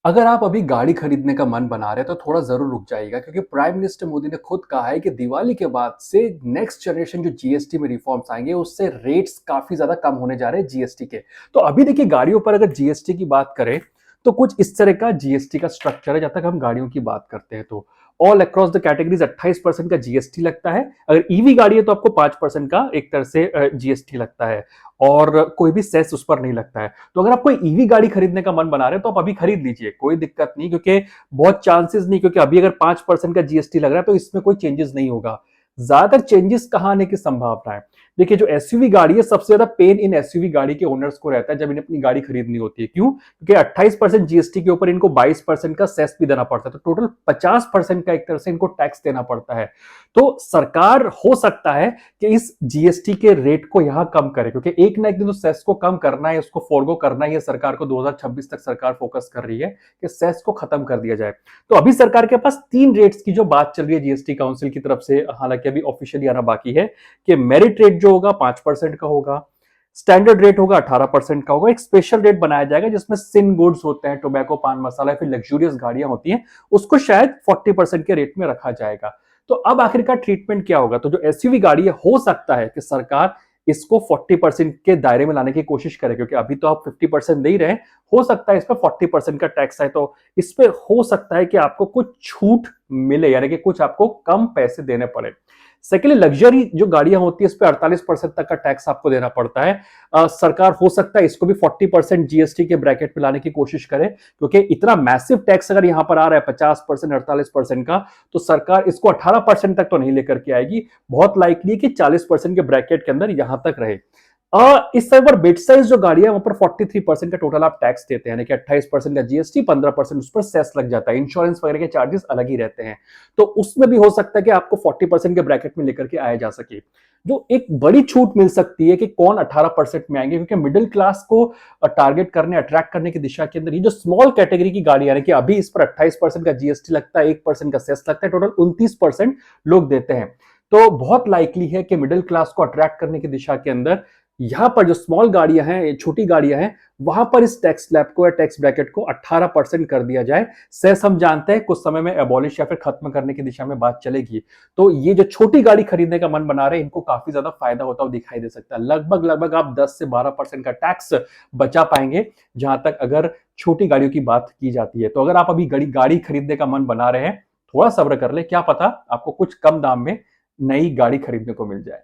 अगर आप अभी गाड़ी खरीदने का मन बना रहे हैं तो थोड़ा ज़रूर रुक जाइएगा क्योंकि प्राइम मिनिस्टर मोदी ने खुद कहा है कि दिवाली के बाद से नेक्स्ट जनरेशन जो जीएसटी में रिफॉर्म्स आएंगे उससे रेट्स काफ़ी ज़्यादा कम होने जा रहे हैं जीएसटी के। तो अभी देखिए गाड़ियों पर अगर जीएसटी की बात करें तो कुछ इस तरह का जीएसटी का स्ट्रक्चर है जब तक हम गाड़ियों की बात करते हैं तो ऑल अक्रॉस द कैटेगरीज 28% का जीएसटी लगता है। अगर ईवी गाड़ी है तो आपको 5% का एक तरह से जीएसटी लगता है और कोई भी सेस उस पर नहीं लगता है। तो अगर आप कोई ईवी गाड़ी खरीदने का मन बना रहे हैं तो आप अभी खरीद लीजिए, कोई दिक्कत नहीं, क्योंकि बहुत चांसेस नहीं, क्योंकि अभी अगर 5% का जीएसटी लग रहा है तो इसमें कोई चेंजेस नहीं होगा। ज्यादातर चेंजेस कहां आने की संभावना है? देखिए जो एसयूवी गाड़ी है सबसे ज्यादा पेन इन एसयूवी गाड़ी के ओनर्स को रहता है जब इन्हें अपनी गाड़ी खरीदनी होती है। क्यों? क्योंकि 28% जीएसटी के ऊपर इनको 22% का सेस भी देना पड़ता है, तो टोटल 50% का एक तरह से इनको टैक्स देना पड़ता है। तो सरकार हो सकता है कि इस जीएसटी के रेट को यहां कम करे, क्योंकि एक ना एक दिन तो सेस को कम करना है, उसको फॉरगो करना ही है। सरकार को 2026 तक सरकार फोकस कर रही है कि सेस को खत्म कर दिया जाए। तो अभी सरकार के पास 3 रेट्स की जो बात चल रही है जीएसटी काउंसिल की तरफ से, हालांकि अभी ऑफिशियली आना बाकी है, कि मेरिट रेट जो होगा 5% का होगा, स्टैंडर्ड रेट होगा 18% का होगा, एक स्पेशल रेट बनाया जाएगा जिसमें सिन गुड्स होते हैं, टोबैको, पान मसाला, फिर लग्जूरियस गाड़ियां होती हैं, उसको शायद 40% के रेट में रखा जाएगा। तो अब आखिरकार ट्रीटमेंट क्या होगा? तो जो एसयूवी गाड़ी है हो सकता है कि सरकार इसको 40% के दायरे में लाने की कोशिश करे, क्योंकि अभी तो आप 50% दे ही रहे हैं। हो सकता है इस पर 40% का टैक्स है तो इस पे हो सकता है कि आपको कुछ छूट मिले, यानी कि कुछ आपको कम पैसे देने पड़े। सेकेंडली लग्जरी जो गाड़ियां होती है इस पे 48% तक का टैक्स आपको देना पड़ता है। सरकार हो सकता है इसको भी 40% जीएसटी के ब्रैकेट में लाने की कोशिश करे, क्योंकि इतना मैसिव टैक्स अगर यहां पर आ रहा है 50% 48% का, तो सरकार इसको 18% तक तो नहीं लेकर के आएगी। बहुत लाइकली है कि 40% के ब्रैकेट के अंदर यहां तक रहे। इस समय पर बिड साइज जो गाड़ियां वहां पर 43% का टोटल आप टैक्स देते हैं, यानी कि 28% का जीएसटी, 15% उस पर सेस लग जाता है, इंश्योरेंस वगैरह के चार्जेस अलग ही रहते हैं। तो उसमें भी हो सकता है कि आपको 40% के ब्रैकेट में लेकर के आया जा सके। जो एक बड़ी छूट मिल सकती है कि कौन 18% में आएंगे, क्योंकि मिडिल क्लास को टारगेट करने, अट्रैक्ट करने की दिशा के अंदर ये जो स्मॉल कैटेगरी की गाड़ियां, कि अभी इस पर 28% का जीएसटी लगता है, 1% का सेस लगता है, टोटल 29% लोग देते हैं। तो बहुत लाइकली है कि मिडिल क्लास को अट्रैक्ट करने की दिशा के अंदर यहां पर जो स्मॉल गाड़ियां हैं, छोटी गाड़ियां हैं, वहां पर इस टैक्स स्लैब को या टैक्स ब्रैकेट को 18% कर दिया जाए। सेस हम जानते हैं कुछ समय में एबॉलिश या फिर खत्म करने की दिशा में बात चलेगी। तो ये जो छोटी गाड़ी खरीदने का मन बना रहे हैं इनको काफी ज्यादा फायदा होता हुआ दिखाई दे सकता है। लगभग लगभग आप 10 से 12% का टैक्स बचा पाएंगे जहां तक अगर छोटी गाड़ियों की बात की जाती है। तो अगर आप अभी गाड़ी खरीदने का मन बना रहे हैं, थोड़ा सब्र कर ले, क्या पता आपको कुछ कम दाम में नई गाड़ी खरीदने को मिल जाए।